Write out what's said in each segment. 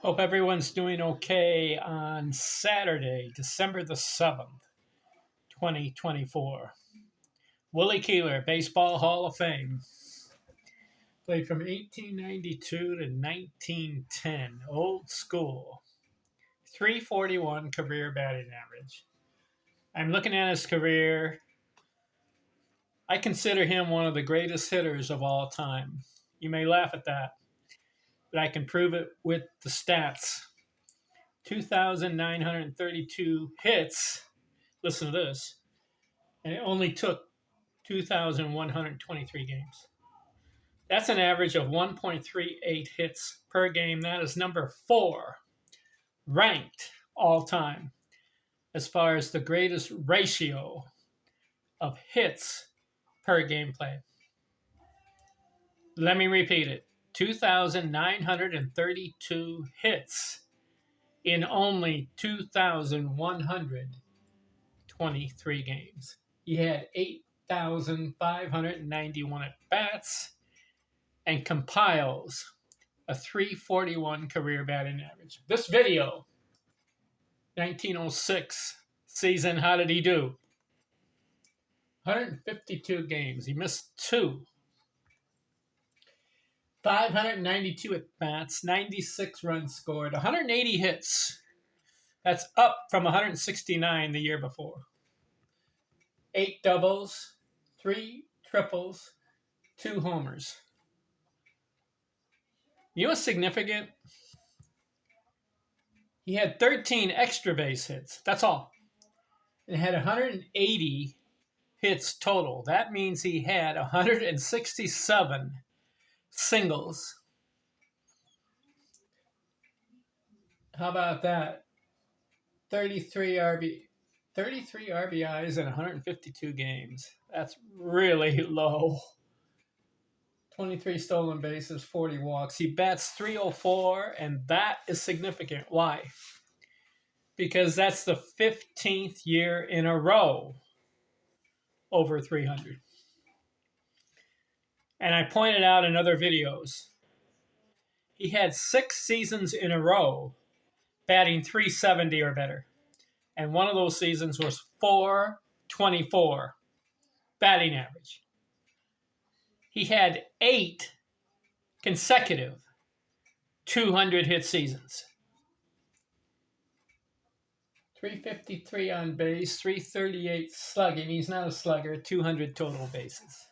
Hope everyone's doing okay on Saturday, December the 7th, 2024. Willie Keeler, Baseball Hall of Fame. Played from 1892 to 1910. Old school. 341 career batting average. I'm looking at his career. I consider him one of the greatest hitters of all time. You may laugh at that, but I can prove it with the stats. 2,932 hits. Listen to this. And it only took 2,123 games. That's an average of 1.38 hits per game. That is number 4 ranked all time as far as the greatest ratio of hits per game played. Let me repeat it. 2,932 hits in only 2,123 games. He had 8,591 at-bats and compiles a 341 career batting average. This video, 1906 season, how did he do? 152 games. He missed 2. 592 at-bats, 96 runs scored, 180 hits. That's up from 169 the year before. 8 doubles, 3 triples, 2 homers. You know what's significant? He had 13 extra base hits. That's all. And had 180 hits total. That means he had 167 singles. How about that? 33 RBIs in 152 games. That's really low. 23 stolen bases, 40 walks. He bats .304, and that is significant. Why? Because that's the 15th year in a row over 300. And I pointed out in other videos, he had 6 seasons in a row batting .370 or better. And one of those seasons was .424 batting average. He had 8 consecutive 200-hit seasons. 353 on base, 338 slugging. He's not a slugger, 200 total bases.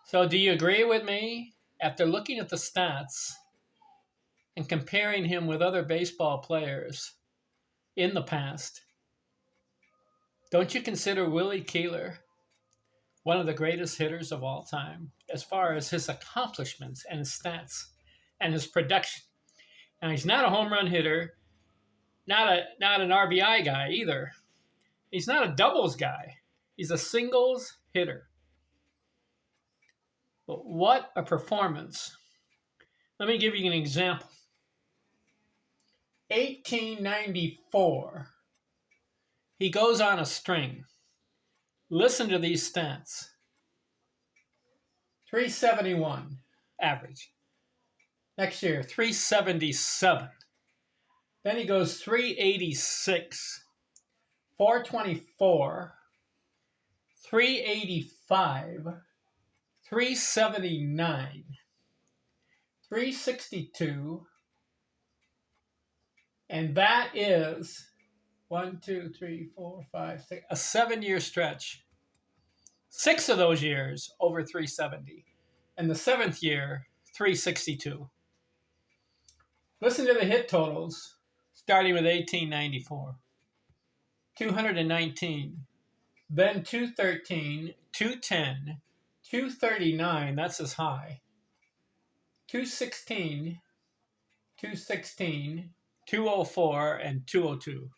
So do you agree with me? After looking at the stats and comparing him with other baseball players in the past, don't you consider Willie Keeler one of the greatest hitters of all time as far as his accomplishments and his stats and his production? Now, he's not a home run hitter, not an RBI guy either. He's not a doubles guy. He's a singles hitter. But what a performance. Let me give you an example. 1894, he goes on a string. Listen to these stats. 371 average. Next year, 377. Then he goes 386, 424, 385, 379, 362, and that is 1, 2, 3, 4, 5, 6, a 7-year stretch. 6 of those years over 370. And the 7th year, 362. Listen to the hit totals, starting with 1894. 219. Then 213, 210, 239, that's his high. 216, 216, 204, and 202.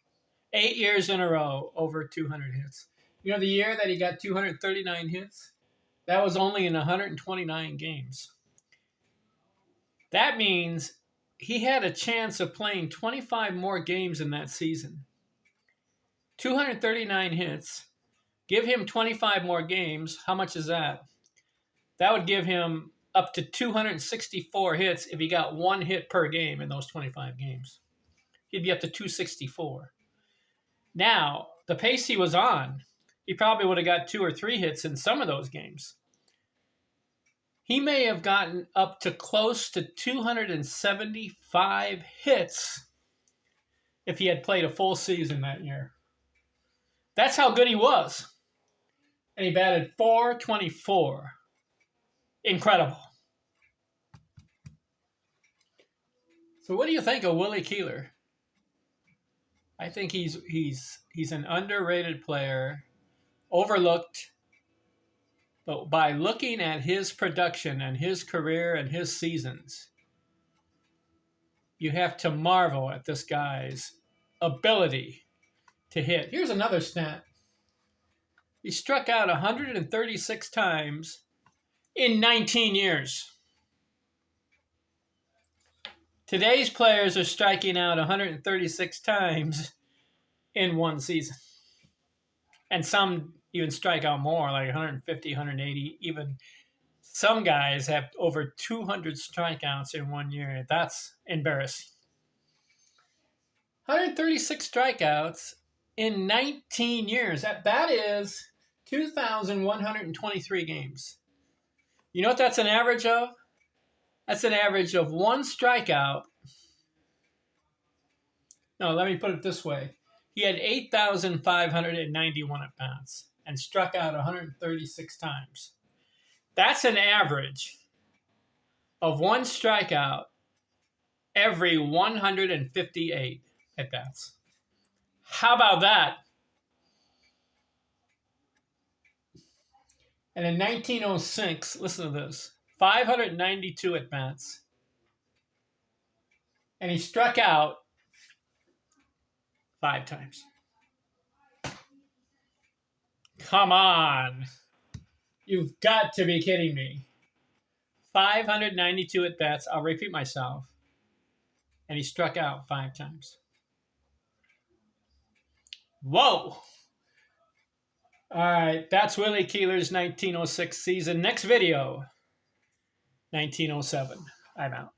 8 years in a row, over 200 hits. You know, the year that he got 239 hits, that was only in 129 games. That means he had a chance of playing 25 more games in that season. 239 hits. Give him 25 more games. How much is that? That would give him up to 264 hits if he got 1 hit per game in those 25 games. He'd be up to 264. Now, the pace he was on, he probably would have got 2 or 3 hits in some of those games. He may have gotten up to close to 275 hits if he had played a full season that year. That's how good he was. And he batted .424. Incredible. So what do you think of Willie Keeler? I think he's an underrated player, overlooked. But by looking at his production and his career and his seasons, you have to marvel at this guy's ability to hit. Here's another stat. He struck out 136 times in 19 years. Today's players are striking out 136 times in one season. And some even strike out more, like 150, 180. Even some guys have over 200 strikeouts in 1 year. That's embarrassing. 136 strikeouts in 19 years. That is 2,123 games. You know what that's an average of? That's an average of 1 strikeout. No, let me put it this way. He had 8,591 at-bats and struck out 136 times. That's an average of 1 strikeout every 158 at-bats. How about that? And in 1906, listen to this, 592 at-bats. And he struck out 5 times. Come on. You've got to be kidding me. 592 at-bats. I'll repeat myself. And he struck out 5 times. Whoa. All right. That's Willie Keeler's 1906 season. Next video, 1907. I'm out.